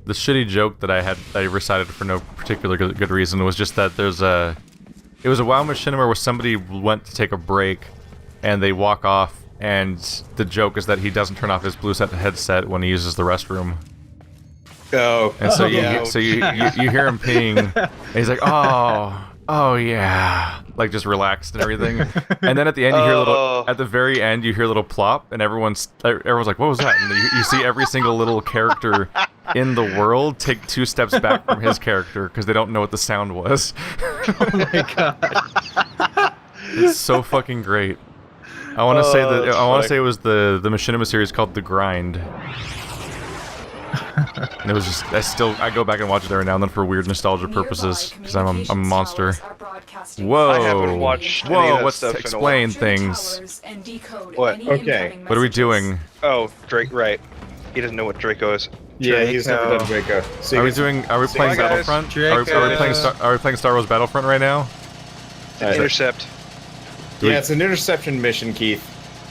the shitty joke that I recited for no particular good reason was just that it was a WoW machinima where somebody went to take a break, and they walk off, and the joke is that he doesn't turn off his blue set headset when he uses the restroom. Oh. And so you hear him peeing, and he's like, oh yeah, like just relaxed and everything. And then at the end, you hear at the very end, you hear a little plop, and everyone's like, what was that? And you see every single little character in the world take 2 steps back from his character because they don't know what the sound was. Oh my god. It's so fucking great. I want to say that it was the machinima series called The Grind. And it was just I go back and watch it every now and then for weird nostalgia purposes because I'm a monster. Whoa! I haven't watched any of that let's stuff explain things. What? Okay. What are we doing? Oh, Drake. Right. He doesn't know what Draco is. Yeah, he's never done Draco. Are we playing Battlefront? Are we playing Star Wars Battlefront right now? Intercept. Yeah, it's an interception mission, Keith.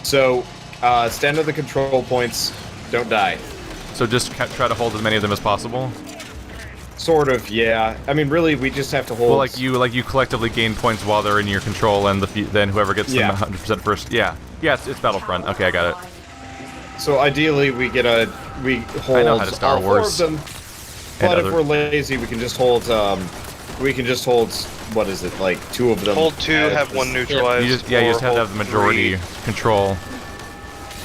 So, stand on the control points, don't die. So just try to hold as many of them as possible? Sort of, yeah. I mean, really, we just have to hold... Well, like you collectively gain points while they're in your control, and then whoever gets them 100% first. Yeah, it's Battlefront. Okay, I got it. So ideally, we hold I know how to Star all Wars. 4 of them. But if we're lazy, we can just hold, what is it, like 2 of them. Hold 2, have 1 neutralized. You just have to have the majority control.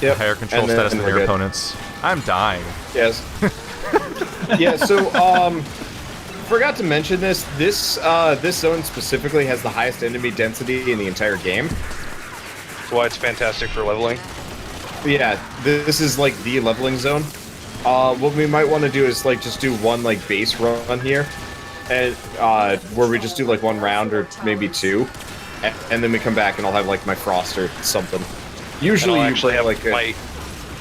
Yep. Higher control status than your opponents. I'm dying. Yes. Yeah, so, forgot to mention this. This zone specifically has the highest enemy density in the entire game. That's why it's fantastic for leveling. Yeah, this is like the leveling zone. What we might want to do is like just do 1 like base run here, and where we just do like 1 round or maybe 2, and then we come back and I'll have like my frost or something. Usually, you you actually have like my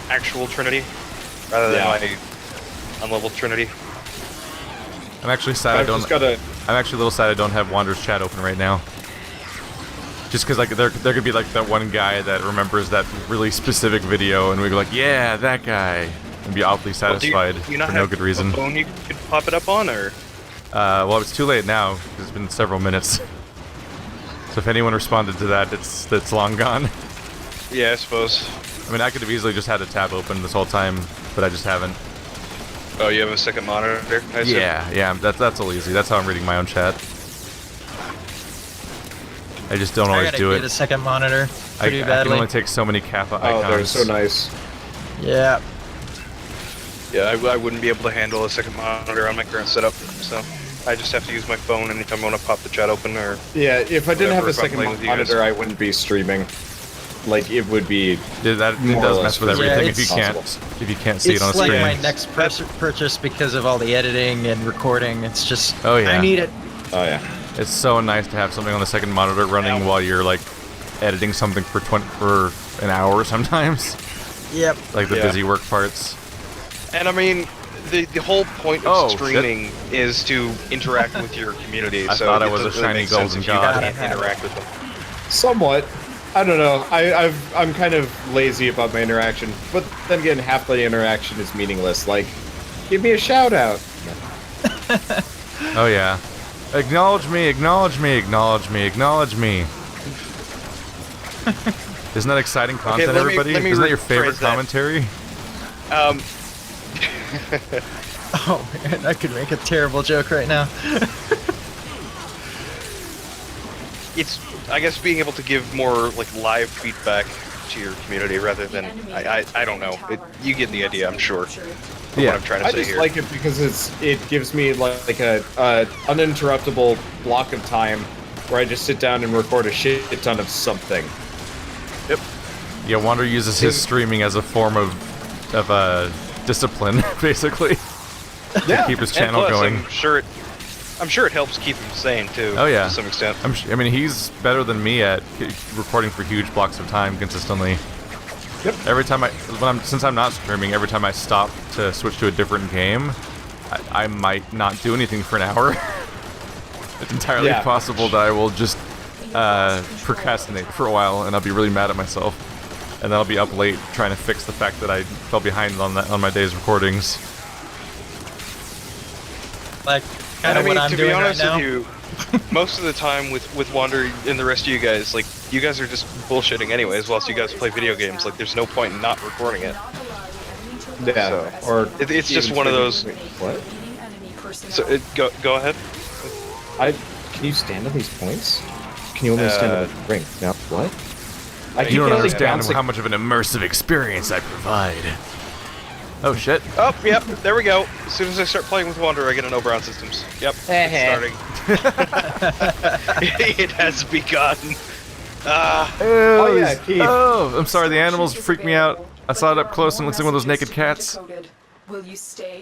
actual Trinity rather than my unleveled Trinity. I'm actually sad I'm actually a little sad I don't have Wander's chat open right now. Just because like there could be like that one guy that remembers that really specific video, and we go like, yeah, that guy, and be oddly satisfied do you not for no good reason. A phone you could pop it up on, or? Well, it's too late now. Because it's been several minutes. So if anyone responded to that, it's long gone. Yeah, I suppose. I mean, I could have easily just had a tab open this whole time, but I just haven't. Oh, you have a second monitor? I assume? Yeah, that's all easy. That's how I'm reading my own chat. I just don't always do it. I gotta get a second monitor pretty badly. I can only take so many Kappa icons. Oh, they're so nice. Yeah. Yeah, I wouldn't be able to handle a second monitor on my current setup, so I just have to use my phone anytime I want to pop the chat open or... Yeah, if I didn't have a second playing with you monitor, I wouldn't be streaming. Like, it would be... It does mess with everything if you can't see it on the screen. It's like my next purchase because of all the editing and recording. It's just... Oh, yeah. I need it. Oh, yeah. It's so nice to have something on the second monitor running while you're, like, editing something for an hour sometimes. Yep. Like the busy work parts. And I mean, the whole point of streaming is to interact with your community. I thought I was a shiny golden god. You can't interact with them. Somewhat. I don't know. I'm kind of lazy about my interaction, but then again, half the interaction is meaningless. Like, give me a shout out. Oh yeah. Acknowledge me, acknowledge me, acknowledge me, acknowledge me. Isn't that exciting content, everybody? Isn't that your favorite commentary? Oh man, I could make a terrible joke right now. It's, I guess, being able to give more like live feedback to your community rather than I don't know. You get the idea, I'm sure. What I'm trying to say here. I just like it because it gives me like a uninterruptible block of time where I just sit down and record a shit ton of something. Yep. Yeah, Wander uses his streaming as a form of discipline, basically, to keep his channel going. I'm sure it helps keep him sane too. Oh yeah, to some extent. I mean, he's better than me at recording for huge blocks of time consistently. Yep. Every time since I'm not streaming, every time I stop to switch to a different game, I might not do anything for an hour. It's entirely possible that I will just procrastinate for a while, and I'll be really mad at myself, and then I'll be up late trying to fix the fact that I fell behind on my day's recordings. Like, kind of what I'm to be doing right honest now. with you, most of the time with Wander and the rest of you guys, like, you guys are just bullshitting anyways, whilst you guys play video games. Like, there's no point in not recording it. Yeah, or It's just even one of those. Wait, what? So go ahead. Can you stand on these points? Can you only stand on the ring? No. What? You don't only understand bounce, like- how much of an immersive experience I provide. Oh shit. Oh, yep, there we go. As soon as I start playing with Wander, I get an Oberon systems. Yep, it's starting. It has begun. Oh yeah, Keith. Oh, I'm sorry, the animals freaked me out. I saw it up close and it looks like one of those naked cats.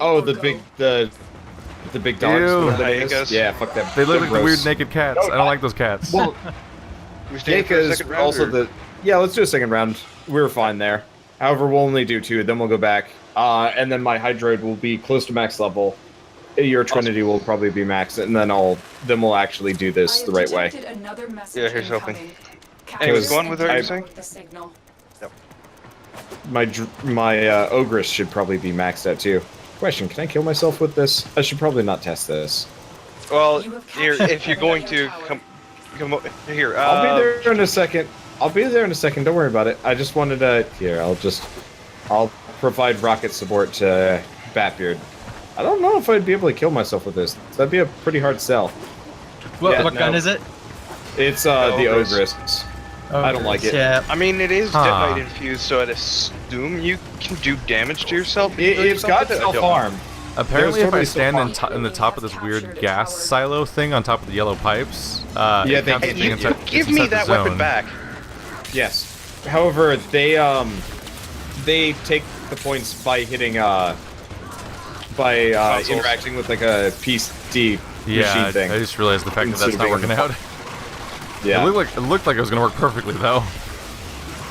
Oh, the big dogs. Ew. whatever that Hyenas. is. Yeah, fuck them. They look They're like the weird gross. naked cats. I don't like those cats. Well, We staying for a Yeka is second round, also or- the. Yeah, let's do a second round. We're fine there. However, we'll only do 2, then we'll go back. And then my Hydroid will be close to max level. Your Trinity will probably be max, and then we'll actually do this the right way. Yeah, here's hoping. Anyways, go on with what you're saying. My Ogress should probably be maxed out too. Question: can I kill myself with this? I should probably not test this. Well, here, if you're going to come here. I'll be there in a second. Don't worry about it. I just wanted to. Here, I'll provide rocket support to Batbeard. I don't know if I'd be able to kill myself with this. That'd be a pretty hard sell. What gun is it? It's the Ogress. Ogress. I don't like it. Yeah. I mean, it is Huh. detonite infused, so I'd assume you can do damage to yourself. if you do It's got something. I don't know. self-harm. Apparently, There's if I totally stand still in the top of this weird gas silo thing on top of the yellow pipes, Yeah, it they- counts as Hey, being inside- Give it's me inside that the weapon zone. back. Yes. However, they take the points by hitting Consoles. interacting with like a PC Yeah, machine thing. I just realized the fact that that's Instead not of being working out. Yeah. It looked like it was gonna work perfectly though.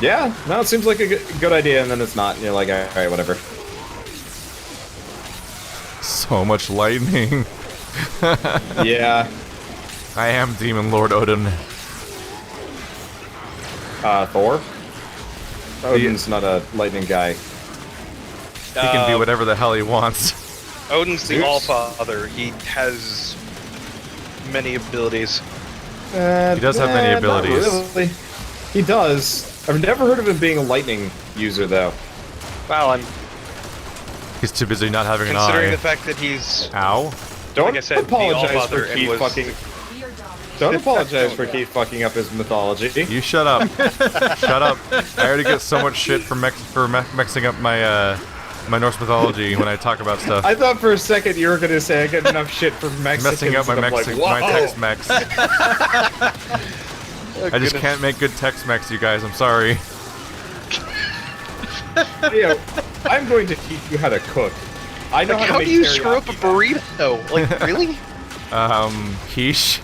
Yeah. No, it seems like a good idea, and then it's not. And you're like, all right, whatever. So much lightning. Yeah. I am Demon Lord Odin. Thor. Odin's not a lightning guy. He can do whatever the hell he wants. Odin's the Zeus? All-Father. He has many abilities. He does have many not abilities. really. He does. I've never heard of him being a lightning user, though. Wow, I'm He's too busy not having an considering eye. the fact that he's Ow. Don't Like I said, the apologize All-Father for and Keith was- fucking. Don't apologize for Keith fucking up his mythology. You shut up. Shut up. I already get so much shit for mixing up my my Norse mythology when I talk about stuff. I thought for a second you were gonna say I get enough shit from Mexicans. Messing up my and I'm like, my whoa. Tex-Mex. I just can't make good Tex-Mex, you guys. I'm sorry. Leo, I'm going to teach you how to cook. I know like, how how to do make you screw up a teriyaki. burrito? Like, really? Quiche.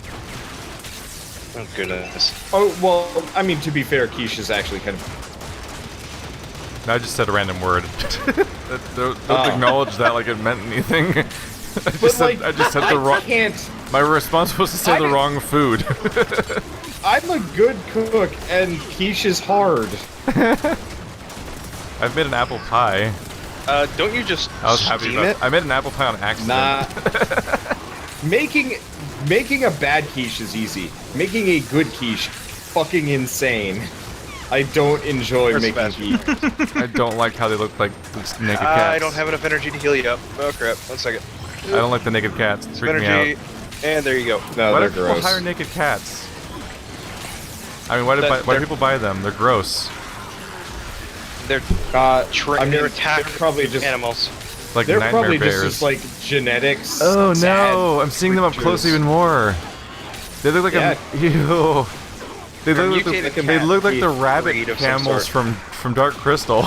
Oh goodness. Oh well, I mean to be fair, quiche is actually kind of. I just said a random word. Don't Oh. acknowledge that like it meant anything. I just said the wrong. can't. My response was to say the wrong food. I'm a good cook, and quiche is hard. I've made an apple pie. Don't you just I was happy steam about it? I made an apple pie on accident. Nah. Making a bad quiche is easy. Making a good quiche, fucking insane. I don't enjoy Where's making Sebastian? quiche. I don't like how they look like these naked cats. I don't have enough energy to heal you up. Oh crap, 1 second. I don't like the naked cats. It's Some freaking me energy, out. and there you go. No, Why do they're people gross. hire naked cats? I mean, why do They're- people buy them? They're gross. They're I mean, they're attack they're probably just animals. Like they're nightmare probably bears. just like genetics. Oh sad no! I'm seeing them up close creatures. even more. They look like Yeah. ew. They They're look, mutated they look like the cat rabbit breed of some camels sort. from Dark Crystal.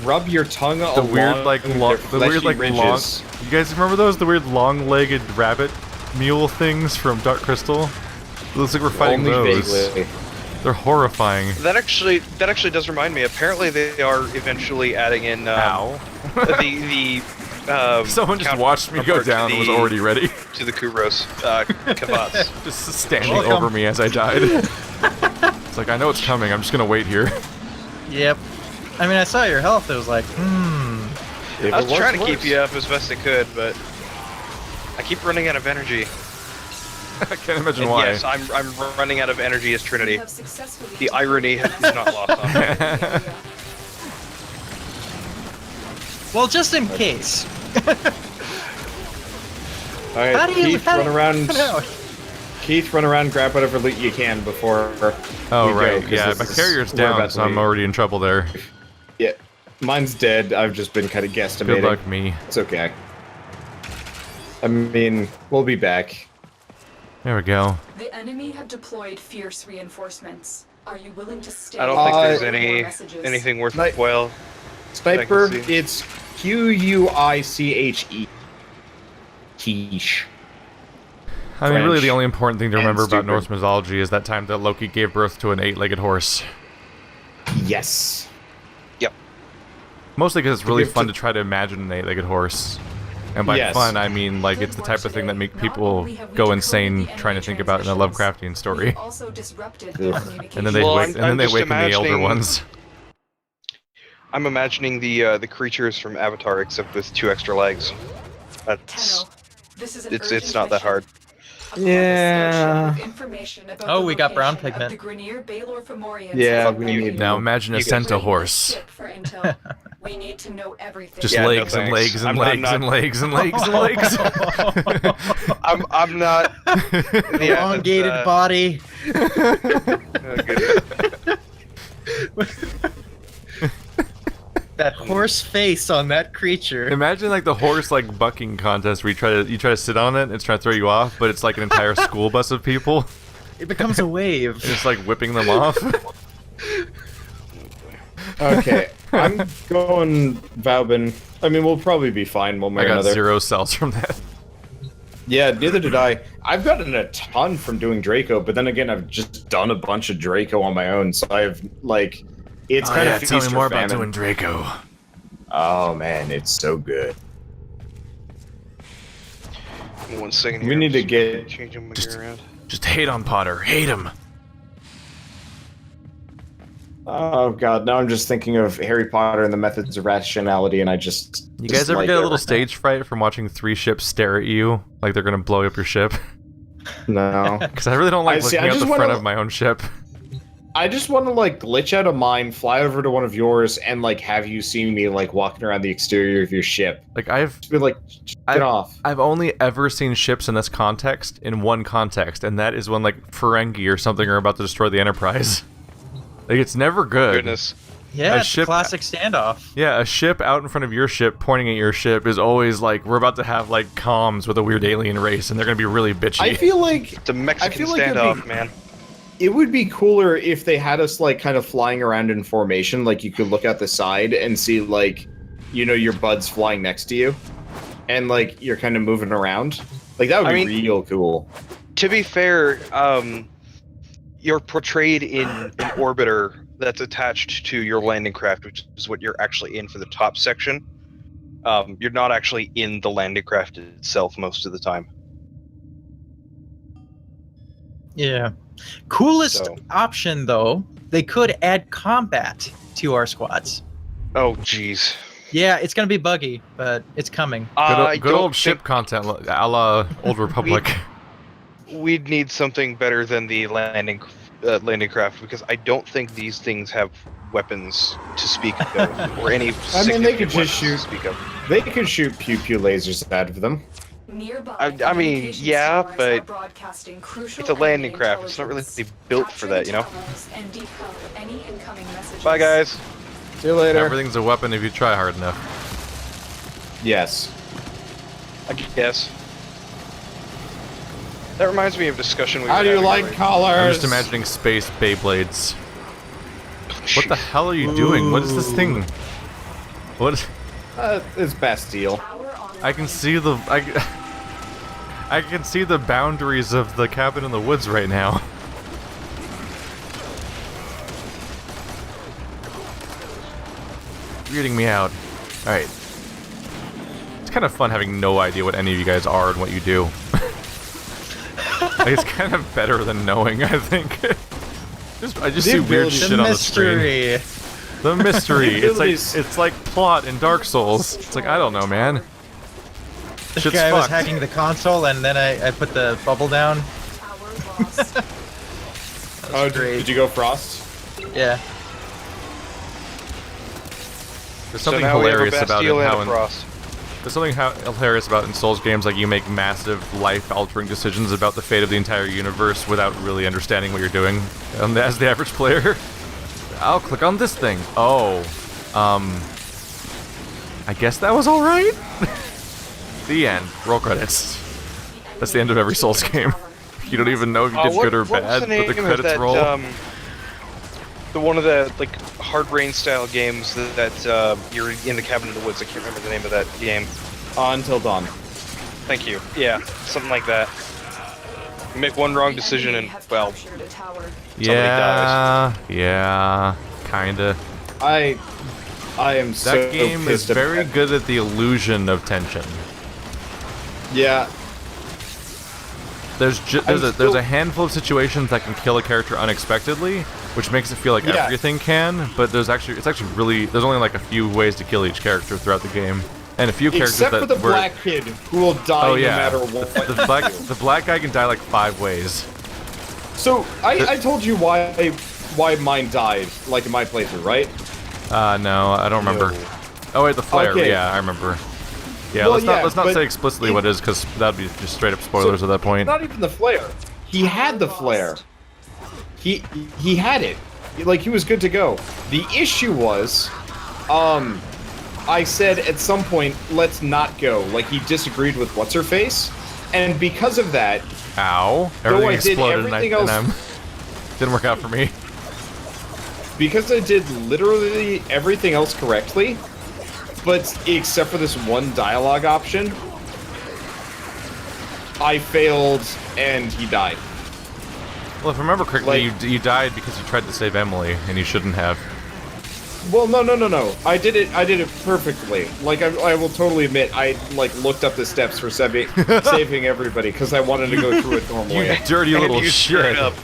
Rub your tongue The along weird like their long, the weird fleshy like ridges. long. You guys remember those? The weird long-legged rabbit mule things from Dark Crystal. It looks like we're fighting Only those. vaguely. They're horrifying. That actually does remind me. Apparently, they are eventually adding in Ow! the Someone just watched me go counterpart to down and was the- already ready. to the Kuros Kavats. Just standing Welcome. over me as I died. It's like, I know it's coming, I'm just gonna wait here. Yep. I mean, I saw your health. It was like, If I it was trying to works, keep works. you up as best I could, but I keep running out of energy. I can't imagine And why. yes, I'm running out of energy as Trinity. You have successfully The irony is not lost on me. Well, just in case. Alright, How do you Keith, run around. No. Keith, run around, grab whatever loot you can before Oh, we go, right. 'cause Yeah, this my is- carrier's we're down, about so to I'm leave. already in trouble there. Yeah, mine's dead. I've just been kind of guesstimating. Good luck, me. It's okay. I mean, we'll be back. There we go. The enemy have deployed fierce reinforcements. Are you willing to stay? I don't think there's for more any messages? anything worth Night- well. Sniper, I can see. it's Quiche. Quiche. I mean, really, French the only important thing to and remember about stupid. Norse mythology is that time that Loki gave birth to an 8-legged horse. Yes. Yep. Mostly because it's really give fun to- to try to imagine an 8-legged horse. And by Yes. fun, I mean, like, it's the type of thing that make people go insane trying to think about in a Lovecraftian story. Also disrupted Ugh. And then they Well, wake, I'm- and then I'm they just waken the elder imagining- ones. I'm imagining the creatures from Avatar, except with 2 extra legs. That's Tenno, this is an it's urgent not that mission. hard. Upon the Yeah. starship with information about Oh, the we got brown location of pigment. the Grineer Ballard Fomorians Yeah, has we been need- Now imagine a You guys- centaur bring the horse. ship for intel. We need to know everything. Just Yeah, no legs and thanks. legs and I'm legs not- and legs and legs and legs. I'm not. Yeah, Elongated that's, body. good. That horse face on that creature. Imagine like the horse like bucking contest where you try to sit on it and it's trying to throw you off, but it's like an entire school bus of people. It becomes a wave. It's like whipping them off. Okay, I'm going Vaubin. I mean, we'll probably be fine one way I or got another. 0 cells from that. Yeah, neither did I. I've gotten a ton from doing Draco, but then again, I've just done a bunch of Draco on my own, so I've, like, it's kind of tell me feast or more about famine. doing Draco. Oh, man, it's so good. 1 second We here, need to I'm get- changing my Just- gear around. Just hate on Potter. Hate him. Oh, God, now I'm just thinking of Harry Potter and the Methods of Rationality, and I just... You guys ever dislike get a little everything. stage fright from watching 3 ships stare at you like they're gonna blow up your ship? No. Because I really don't like I see, looking I at the just front wanna- of my own ship. I just want to, like, glitch out of mine, fly over to one of yours, and, like, have you see me, like, walking around the exterior of your ship. Like I've Just be like, get off. I've only ever seen ships in this context in one context, and that is when like Ferengi or something are about to destroy the Enterprise. Like it's never good. Goodness. Yeah, A it's a ship- classic standoff. Yeah, a ship out in front of your ship pointing at your ship is always like we're about to have like comms with a weird alien race, and they're gonna be really bitchy. I feel like It's a Mexican feel like it'd standoff, be- man. it would be cooler if they had us, like, kind of flying around in formation, like, you could look out the side and see, like, you know, your buds flying next to you, and, like, you're kind of moving around. Like, that would I be mean- real cool. To be fair, you're portrayed in an orbiter that's attached to your landing craft, which is what you're actually in for the top section. You're not actually in the landing craft itself most of the time. Yeah. Coolest So- option, though, they could add combat to our squads. Oh, jeez. Yeah, it's gonna be buggy, but it's coming. good old ship content, a la Old Republic. We'd need something better than the landing craft, because I don't think these things have weapons to speak of, or any. I mean, they could significant just weapons shoot- to speak of. They could shoot pew-pew lasers out of them. Nearby I mean, communications yeah, towers but are broadcasting crucial it's a landing enemy craft. It's not really intelligence. built for that, you know? Capture the towers and decode any incoming messages. Bye, guys. See you later. Everything's a weapon if you try hard enough. Yes. I guess. That reminds me of a discussion we were How do you having like earlier. colors? I'm just imagining space Beyblades. What the hell are you doing? What is this thing? What? Is, It's Bastille. Tower online. I can see the I can see the boundaries of the cabin in the woods right now. Weirding me out. Alright. It's kind of fun having no idea what any of you guys are and what you do. Like, it's kind of better than knowing, I think. I just The see weird ability- shit The on the screen. mystery. The mystery. The It's like abilities- it's like plot in Dark Souls. It's like I don't know, man. This Shit's guy was fucked. hacking the console, and then I put the bubble down. Tower lost. Oh, great. did you go Frost? Yeah. There's So something now we have a hilarious about it. Bastille and How a in, Frost. there's something hilarious about in Souls games, like you make massive life-altering decisions about the fate of the entire universe without really understanding what you're doing. As the average player, I'll click on this thing. Oh, I guess that was all right. The end. Roll credits. That's the end of every Souls game. You don't even know if you did good or bad, but the credits that, roll. The one of the like hard rain style games that you're in the cabin in the woods. I can't remember the name of that game. Until Dawn. Thank you. Yeah, something like that. You make one wrong decision and well, Yeah, kinda. I am so That game is pissed very about- good at the illusion of tension. Yeah, There's still- there's a handful of situations that can kill a character unexpectedly, which makes it feel like Yeah. everything can. But there's actually there's only like a few ways to kill each character throughout the game, and a few characters except that for the were. black kid who will die Oh yeah, no matter what. the black guy can die like 5 ways. So I told you why mine died, like in my playthrough, right? No, I don't remember. No. Oh wait, the flare. Okay. Yeah, I remember. Yeah, Well, let's not but say explicitly what it is, because that'd be just straight up spoilers at that point. Not even the flare. He had the flare. He had it. Like he was good to go. The issue was, I said at some point, let's not go. Like he disagreed with what's her face, and because of that, Ow! Though Everything I did exploded, everything and else- didn't work out for me. because I did literally everything else correctly, but except for this one dialogue option, I failed and he died. Well, if I remember correctly, Like- you died because you tried to save Emily, and you shouldn't have. Well, no. I did it perfectly. Like, I will totally admit, I, like, looked up the steps for saving everybody, because I wanted to go through it normally. You dirty and little you screwed shit. it up.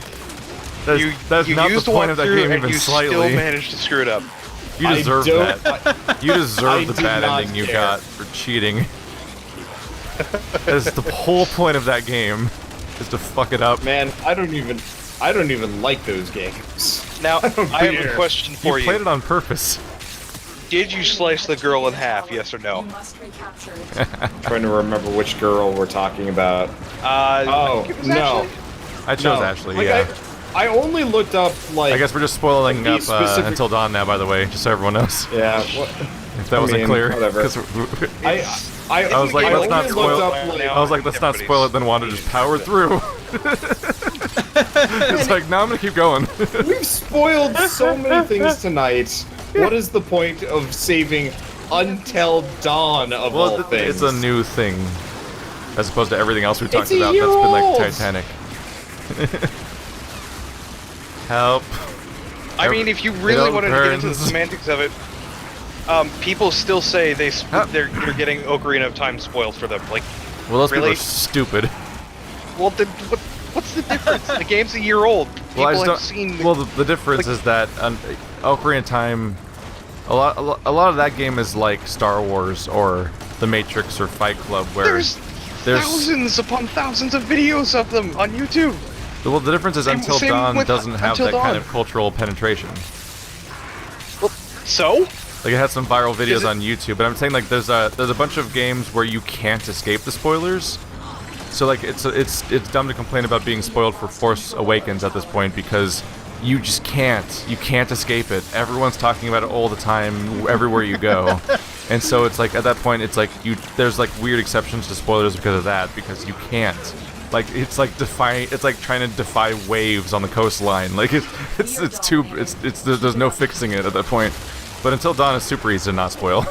That's, You that's not the used point of that walkthrough game and even you slightly. still managed to screw it up. You I deserve don't- that. You deserve I the did bad not ending you care. got for cheating. That's the whole point of that game, is to fuck it up. Man, I don't even like those games. Now, I don't have care. a question for You played it on purpose. Did you slice the girl in half? Yes or You no? must recapture it. Trying to remember which girl we're talking about. I think it was no. Ashley. I chose No. Ashley, Like, yeah. I only looked up, like... I guess we're just spoiling Be up specific- Until Dawn now, by the way, just so everyone knows. Yeah, what... If that wasn't mean, clear. whatever. 'Cause I was like, I let's not only spoil- looked up, like, I was like, let's not spoil it, then Wanda just powered through. It's like, no, I'm gonna keep going. We've spoiled so many things tonight. What is the point of saving Until Dawn of all Well, things? it's a new thing, as opposed to everything else we talked a about year that's been like old. Titanic. Help. I mean, if you really all wanted to get into the burns. semantics of it, people still say Huh. they're getting Ocarina of Time spoiled for them. Like, Well, those people Really? are stupid. well, then what's the difference? The game's a year old. People Well, I just have don't. seen. Well, the difference like- is that Ocarina of Time, a lot of that game is like Star Wars or The Matrix or Fight Club, where there's thousands upon thousands of videos of them on YouTube. well, the difference is Same- Until same Dawn with doesn't have Until that kind Dawn. of cultural penetration. So? Like it has some viral Is videos it- on YouTube, but I'm saying like there's a bunch of games where you can't escape the spoilers. So like it's dumb to complain about being spoiled for Force Awakens at this point because you just can't. You can't escape it. Everyone's talking about it all the time, everywhere you go. And so it's like at that point it's like there's like weird exceptions to spoilers because of that, because you can't. Like it's like trying to defy waves on the coastline. Like there's no fixing it at that point. But Until Dawn is super easy to not spoil.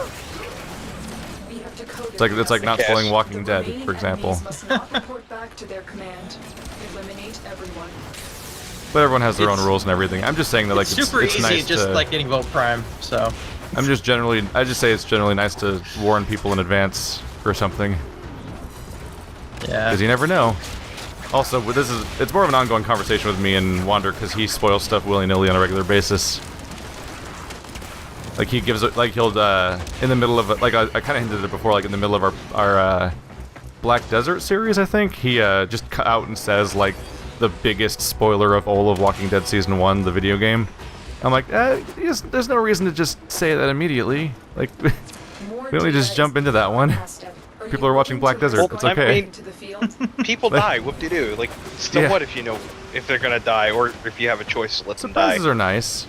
We have decoded It's like not Yes. spoiling Walking the Dead, remaining for example. enemies must not report back to their command. Eliminate everyone. But everyone has their own It's- rules and everything. I'm just saying that like It's super it's easy, nice just to. like getting Vote Prime. So I just say it's generally nice to warn people in advance for something, yeah. because you never know. Also, it's more of an ongoing conversation with me and Wander because he spoils stuff willy-nilly on a regular basis. Like he gives it, like he'll in the middle of like I kind of hinted at it before, like in the middle of our Black Desert series, I think, he just cut out and says, like, the biggest spoiler of all of Walking Dead Season 1, the video game. I'm like, there's no reason to just say that immediately. Like, we only just jump into that one. People are watching Black Desert, it's okay. People die, whoop-de-doo. Like, still what if you know if they're gonna die, or if you have a choice to let them die? Surprises are nice.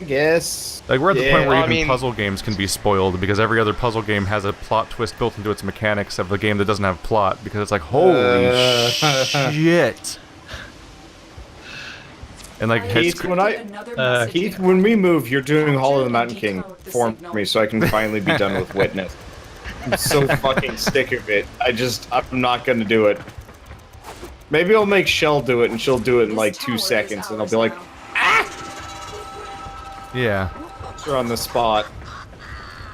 I guess. Like, we're at the point where even puzzle games can be spoiled, because every other puzzle game has a plot twist built into its mechanics of the game that doesn't have plot, because it's like, holy shit. And like, Keith, when we move, you're doing Hall of the Mountain King for me, so I can finally be done with Witness. I'm so fucking sick of it. I'm not gonna do it. Maybe I'll make Shell do it, and she'll do it in like 2 seconds, and I'll be like, yeah. You're on the spot.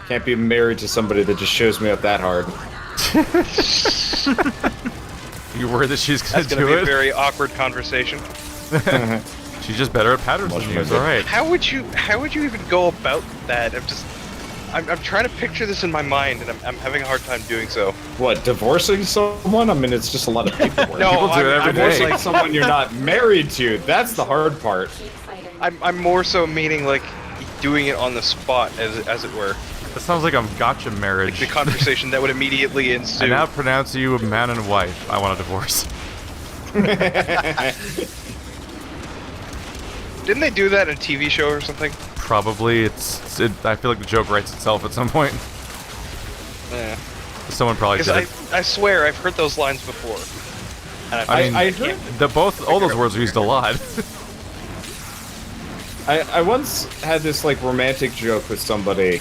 Can't be married to somebody that just shows me up that hard. You worried that she's gonna do it? That's gonna be a very awkward conversation. She's just better at patterns than you. It's alright. How would you even go about that? I'm trying to picture this in my mind, and I'm having a hard time doing so. What, divorcing someone? I mean, it's just a lot of people. No, people do it every day. Divorcing someone you're not married to. That's the hard part. I'm more so meaning like doing it on the spot, as it were. That sounds like a gotcha marriage. Like the conversation that would immediately ensue. I now pronounce you a man and wife. I want a divorce. Didn't they do that in a TV show or something? Probably. I feel like the joke writes itself at some point. Yeah. Someone probably did it. I swear I've heard those lines before. And I heard all those words are used a lot. I once had this like romantic joke with somebody.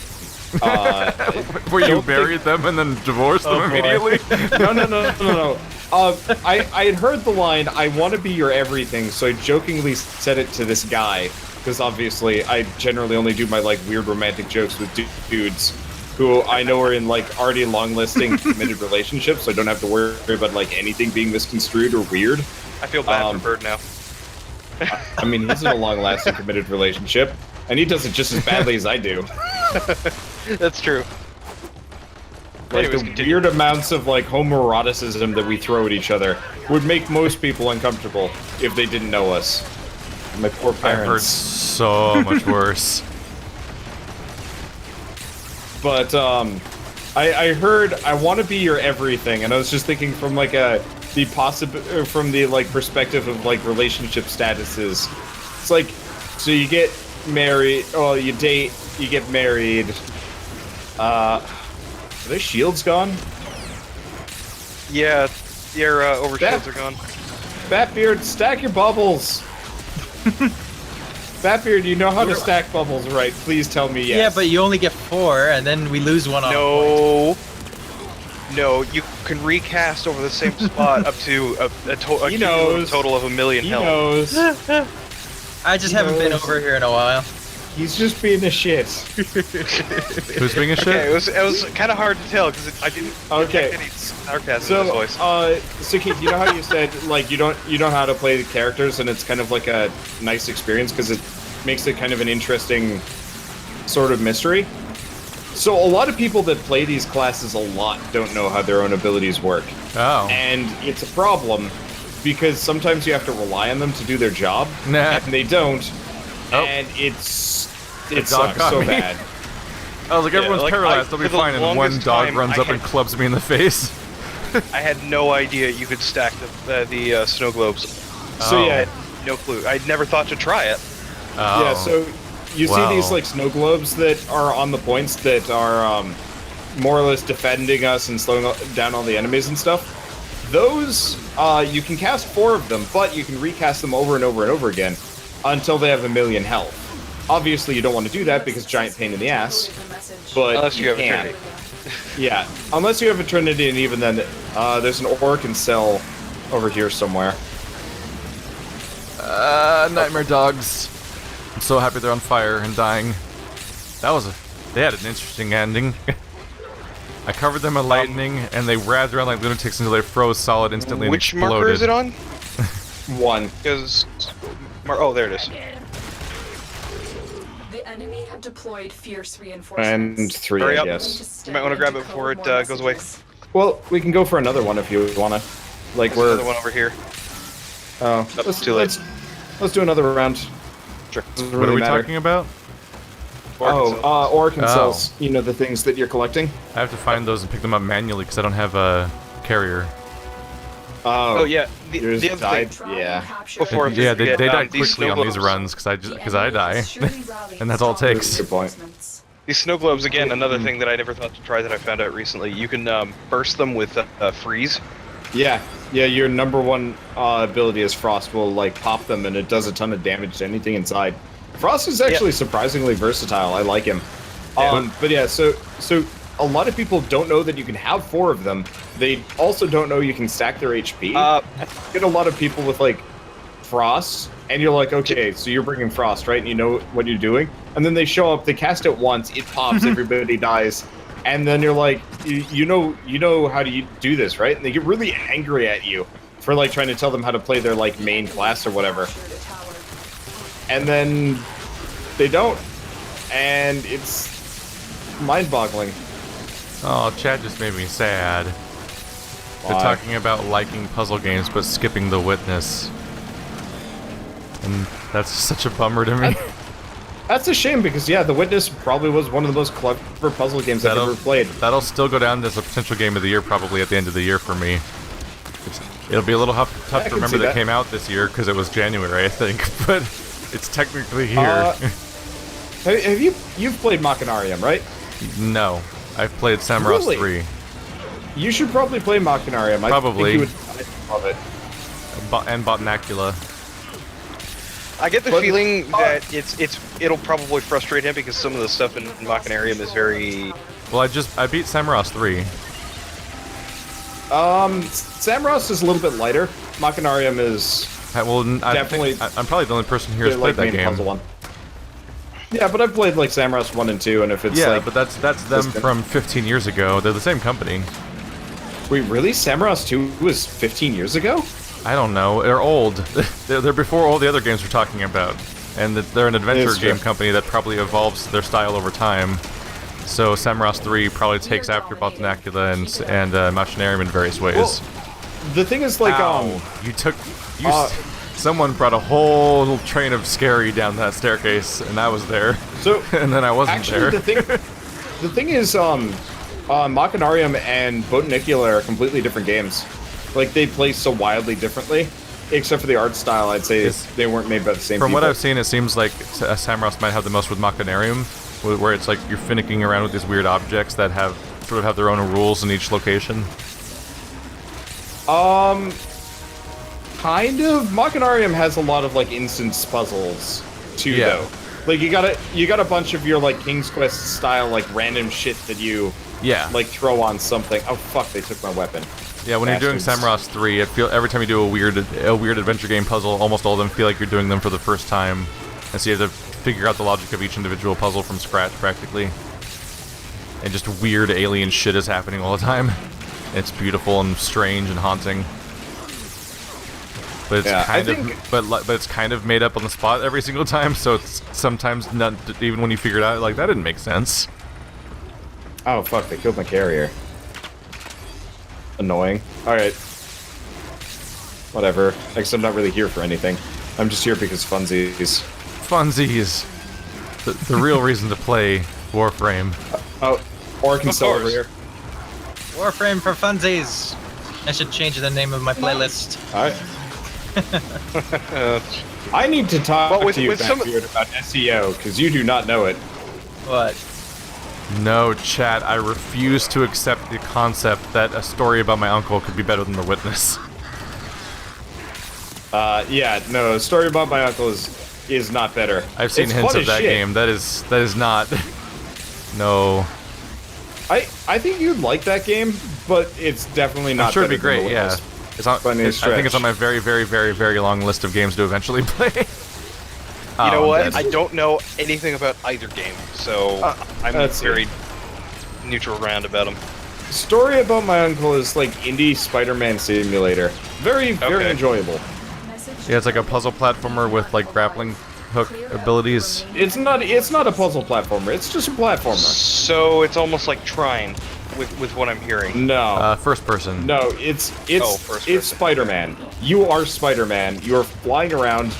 Where you married them and then divorced them immediately? No. I had heard the line, "I want to be your everything," so I jokingly said it to this guy, because obviously I generally only do my like weird romantic jokes with dudes who I know are in like already long-listing committed relationships, so I don't have to worry about like anything being misconstrued or weird. I feel bad for Bird now. I mean, he's in a long-lasting committed relationship, and he does it just as badly as I do. That's true. Like, the weird amounts of, like, homoeroticism that we throw at each other would make most people uncomfortable if they didn't know us. My poor parents. I've heard so much worse. But, I heard, "I want to be your everything," and I was just thinking from, like, from the, like, perspective of, like, relationship statuses. It's like, so you get married, you date, you get married, are their shields gone? Yeah, your overshields are gone. Batbeard, stack your bubbles! Batbeard, you know how to stack bubbles, right? Please tell me yes. Yeah, but you only get 4, and then we lose one on a point. No, you can recast over the same spot up to a total of 1 million health. He knows. I just haven't been over here in a while. He's just being a shit. Who's being a shit? Okay, it was kind of hard to tell because I didn't detect any sarcasm in his voice. So Keith, you know how you said like you don't know how to play the characters, and it's kind of like a nice experience because it makes it kind of an interesting sort of mystery. So a lot of people that play these classes a lot don't know how their own abilities work. Oh. And it's a problem because sometimes you have to rely on them to do their job, and they don't. And it sucks so bad. I was like, everyone's paralyzed, they'll be fine, and one dog runs up and clubs me in the face. I had no idea you could stack the snow globes. So yeah, I had no clue. I'd never thought to try it. Yeah, so you see these like snow globes that are on the points that are more or less defending us and slowing down all the enemies and stuff. Those, you can cast 4 of them, but you can recast them over and over and over again until they have 1 million health. Obviously, you don't want to do that because giant pain in the ass, but unless you have Eternity. Yeah, unless you have Eternity, and even then, there's an Orcan cell over here somewhere. Nightmare dogs. I'm so happy they're on fire and dying. They had an interesting ending. I covered them in lightning, and they writhed around like lunatics until they froze solid instantly and exploded. Which marker is it on? 1. Because... Oh, there it is. The enemy have deployed fierce reinforcements. And 3, I guess. You might want to grab it before it goes away. Well, we can go for another one if you wanna. Like There's we're. another one over here. Oh, too late. let's do another round. Sure. Doesn't What are really we matter. talking about? Orc and Oh. cells. You know, the things that you're collecting. I have to find those and pick them up manually because I don't have a carrier. Oh yeah, yours the other died. thing. Yeah. Before Yeah, they die these quickly snow on these globes. runs because I die, and that's all it takes. Good point. These snow globes, again, another thing that I never thought to try that I found out recently. You can burst them with freeze. Yeah, your number one ability is Frost will, like, pop them, and it does a ton of damage to anything inside. Frost is actually surprisingly versatile. I like him. But yeah, so a lot of people don't know that you can have 4 of them. They also don't know you can stack their HP. Get a lot of people with, like, Frost, and you're like, okay, so you're bringing Frost, right? And you know what you're doing. And then they show up, they cast it once, it pops, everybody dies. And then you're like, you know how to do this, right? And they get really angry at you for, like, trying to tell them how to play their, like, main class or whatever. And then they don't. And it's mind-boggling. Oh, chat just made me sad. They're Why? talking about liking puzzle games but skipping the witness. And that's such a bummer to me. That's a shame because, yeah, The Witness probably was one of the most clever puzzle games I've ever played. That'll still go down as a potential game of the year probably at the end of the year for me. It'll be a little tough I to can remember see that that. came out this year because it was January, I think, but it's technically here. Have you've played Machinarium, right? No, I've played Samros Really? 3. You should probably play Machinarium. Probably. I think you would love it. And Botnacula. I get the But- feeling that it'll probably frustrate him because some of the stuff in Machinarium is very. Well, I beat Samros 3. Samros is a little bit lighter. Machinarium is Definitely- I'm probably the only person here who's played that main game. puzzle one. Yeah, but I've played like Samros 1 and 2, and if it's Yeah, like, but that's them System. from 15 years ago. They're the same company. wait, really? Samros 2 was 15 years ago? I don't know. They're old. They're before all the other games we're talking about, and they're an adventure It's true. game company that probably evolves their style over time. So Samros 3 probably takes after Botnacula and Machinarium in various ways. Well, the thing is, like, Ow. Someone brought a whole train of scary down that staircase, and I was there. so And then I wasn't actually, there. the thing is, Machinarium and Botanicular are completely different games. Like, they play so wildly differently, except for the art style. I'd say they weren't made by the same From people. what I've seen, it seems like Samros might have the most with Machinarium, where it's like you're finicking around with these weird objects that sort of have their own rules in each location. Kind of. Machinarium has a lot of, like, instance puzzles, too, Yeah. though. Like, you got a bunch of your, like, King's Quest style, like, random shit that you, Yeah. like, throw on something. Oh, fuck, they took my weapon. Yeah, when you're doing Bastards. Samros 3, every time you do a weird adventure game puzzle, almost all of them feel like you're doing them for the first time. And so you have to figure out the logic of each individual puzzle from scratch, practically. And just weird alien shit is happening all the time. It's beautiful and strange and haunting. But it's Yeah, but it's kind of made up on the spot every single time, so it's sometimes not, even when you figure it out, like, that didn't make sense. Oh, fuck, they killed my carrier. Annoying. Alright. Whatever. Except I'm not really here for anything. I'm just here because funsies. Funsies. The real reason to play Warframe. Oh, or can Of sell over course. here. Warframe for funsies. I should change the name of my playlist. Alright. I need to talk Well, with- to you, with some- Backbeard, about SEO, because you do not know it. What? No, chat, I refuse to accept the concept that a story about my uncle could be better than The Witness. Yeah, no, a story about my uncle is not better. I've seen It's hints fun of as that shit. game. That is not. No. I think you'd like that game, but it's definitely not I'm sure it'd be better than great, The yeah. Witness. It's on, By any I think it's stretch. on my very, very, very, very long list of games to eventually play. You know what? Dead. I don't know anything about either game, so I'm that's very neutral around about them. Story about my uncle is like indie Spider-Man simulator. Very, very Okay. enjoyable. Yeah, it's like a puzzle platformer with like grappling hook abilities. It's not a puzzle platformer. It's just a platformer. So it's almost like Trine. with what I'm hearing. No. First person. No, it's first person. it's Spider-Man. You are Spider-Man. You are flying around,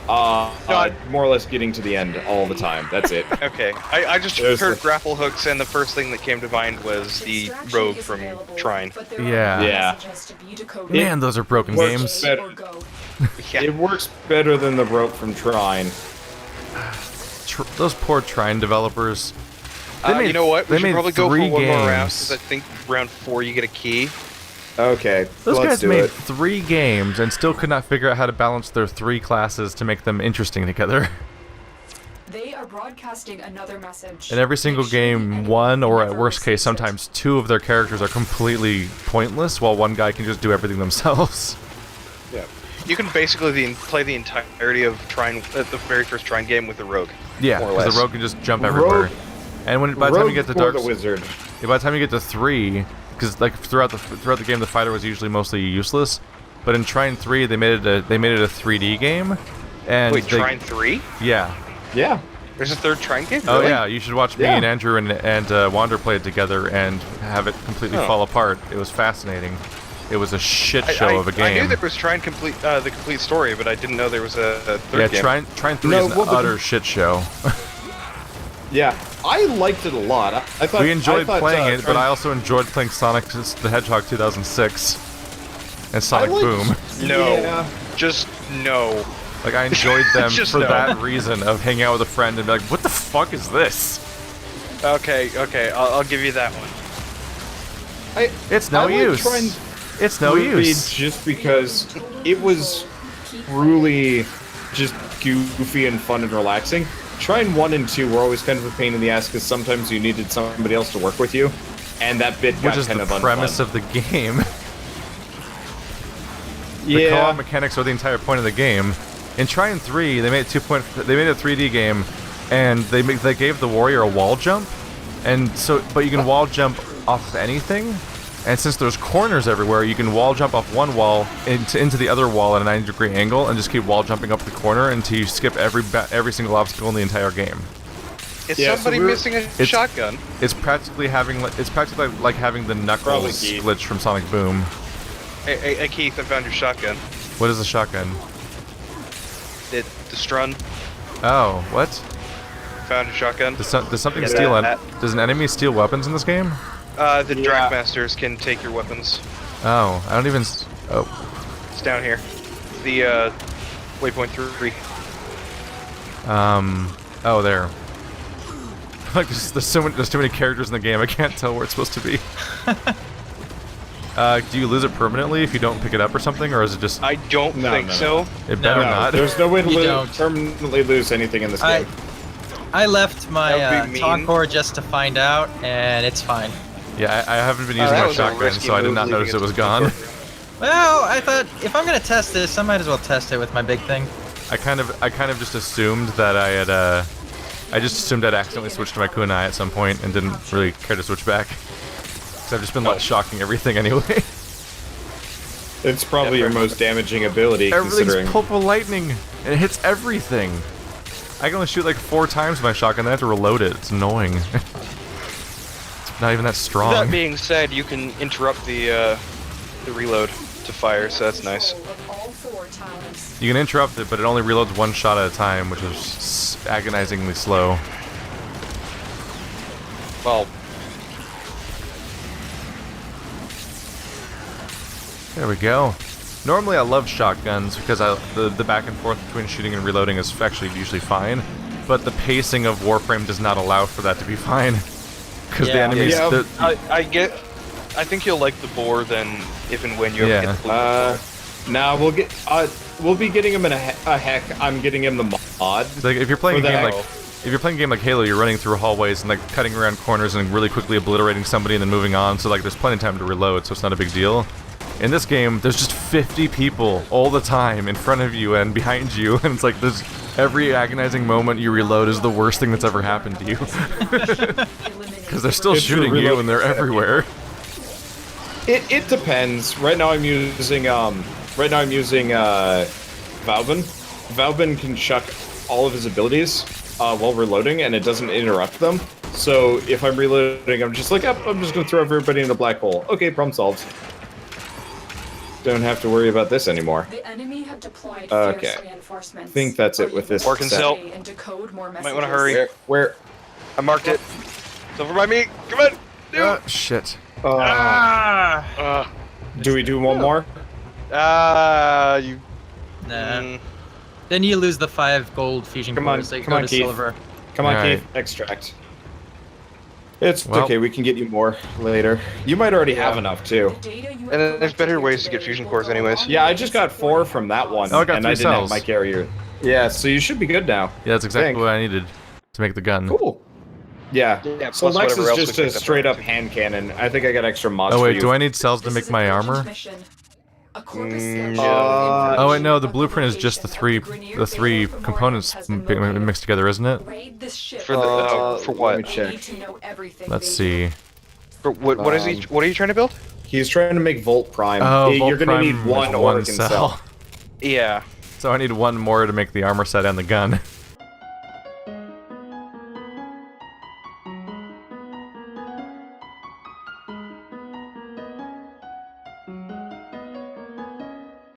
more or less getting to the end all the time. That's it. Okay, I just There's heard the- grapple hooks, and the first thing that came to mind was the Extraction rogue is from available, Trine. but there are Yeah. Yeah. messages to be decoded. Man, those are broken Works games. better. Or go. Yeah. It works better than the rope from Trine. Those poor Trine developers. They made- you know what? We they should made probably go for 3 one more round, games. because I think round 4 you get a key. Okay, Those let's guys do made it. 3 games and still could not figure out how to balance their 3 classes to make them interesting together. They are broadcasting another message. In every single Make sure game, anyone 1 or at never worst case, receives it. sometimes 2 of their characters are completely pointless, while one guy can just do everything themselves. Yeah. You can basically play the entirety of Trine, the very first Trine game with the rogue. Yeah, More or because less. the rogue can just jump everywhere. And by the time you get to Rogue Dark, or the wizard. by the time you get to 3, because like throughout the game, the fighter was usually mostly useless. But in Trine 3, they made it a 3D game. And Wait, they- Trine 3? Yeah. Yeah. There's a third Trine game? Oh Really? yeah, you should watch me Yeah. and Andrew and Wander play it together and have it completely Oh. fall apart. It was fascinating. It was a shit show of a I knew game. there was Trine complete the complete story, but I didn't know there was a third Yeah, game. Trine 3 No, is an well, but- utter shit show. Yeah. I liked it a lot. I thought We enjoyed I thought, playing it, but Trine- I also enjoyed playing Sonic the Hedgehog 2006 and Sonic liked- Boom. No. Yeah. Just no. Like I enjoyed them Just for no. that reason of hanging out with a friend and be like, "What the fuck is this?" Okay, I'll give you that one. It's no I like use. Trine It's no 3 use. just because it was truly just goofy and fun and relaxing. Trine 1 and 2 were always kind of a pain in the ass because sometimes you needed somebody else to work with you, and that bit got Which is kind the of premise unfun. of the game. The Yeah. co-op mechanics are the entire point of the game. In Trine 3, they made they made a 3D game, and they gave the warrior a wall jump, and so but you can wall jump off of anything, and since there's corners everywhere, you can wall jump off one wall into the other wall at a 90-degree angle, and just keep wall jumping up the corner until you skip every single obstacle in the entire game. Is Yeah, so somebody we're- missing a shotgun? It's practically like having the Probably Knuckles Keith. glitch from Sonic Boom. Hey, Keith, I found your shotgun. What is a shotgun? The Strun Oh, what? found your shotgun. Does something Yeah, steal? that- Does an enemy steal weapons in this game? The Yeah. Dragmasters can take your weapons. Oh, I don't even. Oh, It's down here. The waypoint 3. oh, there. Like there's too many characters in the game. I can't tell where it's supposed to be. Do you lose it permanently if you don't pick it up or something, or is it just? I don't No, think no, so. It better No, not. there's no way to You don't. permanently lose anything in this game. I left my That would be mean. Talk just to find out, and it's fine. Yeah, I haven't been Oh, using that my was a shotgun, risky so I did move not leaving notice it it was to gone. the Well, I thought if I'm gonna test this, I might as well test it with my big thing. I kind of just assumed that I had. I just assumed I'd accidentally switched to my kunai at some point and didn't really care to switch back. Because I've just been shocking everything anyway. It's probably your most damaging ability, Everything's considering. pulpal lightning, and it hits everything. I can only shoot like 4 times with my shotgun, then I have to reload it. It's annoying. It's not even that strong. That being said, you can interrupt the reload to fire, so that's nice. Of all 4 towers. You can interrupt it, but it only reloads 1 shot at a time, which is agonizingly slow. Well, There we go. Normally I love shotguns because the back and forth between shooting and reloading is actually usually fine, but the pacing of Warframe does not allow for that to be fine. Because the Yeah. enemies... Yeah. the- I think you'll like the boar then if and when you ever Yeah. get the blue. Nah, we'll be getting him in a heck. I'm getting him the mod. Like if you're playing a For game that- like if you're playing a game like Halo, you're running through hallways and like cutting around corners and really quickly obliterating somebody and then moving on. So like there's plenty of time to reload, so it's not a big deal. In this game, there's just 50 people all the time in front of you and behind you, and it's like there's every agonizing moment you reload is the worst thing that's ever happened to you because they're still It's shooting you reload- and they're everywhere. It depends. Right now I'm using Valvin. Valvin can chuck all of his abilities while reloading, and it doesn't interrupt them. So if I'm reloading, I'm just like, oh, I'm just gonna throw everybody in a black hole. Okay, problem solved. Don't have to worry about this anymore. The enemy have deployed Okay. fierce reinforcements. I think that's it with this. Working set. still. And decode more Might want to hurry. Where? I marked it. It's over by me. Come on. Do it. Shit. Do we do one more? You. Nah. Mm, Then you lose the 5 gold fusion Come on, cores. So you come go on, to Keith. silver. Come on, Alright. Keith. Extract. It's Well. okay. We can get you more later. You might already have Yeah. enough too. And then there's better ways to get fusion cores anyways. Yeah, I just got 4 from that one, Oh, I got and 3 I didn't have cells. my carrier. Yeah, so you should be good now. Yeah, that's exactly Think. what I needed to make the gun. Cool. Yeah. Yeah, So plus Lex whatever is else just we a picked up straight up around. hand cannon. I think I got extra mods Oh for wait, you. do I need cells to make my armor? Oh wait, no, the blueprint is just the three components mixed together, isn't it? For the for what? Let me check. Let's see. For what is he? What are you trying to build? He's trying to make Volt Prime. Oh, You're Volt gonna need Prime one is Oregon cell. Yeah. So I need one more to make the armor set and the gun.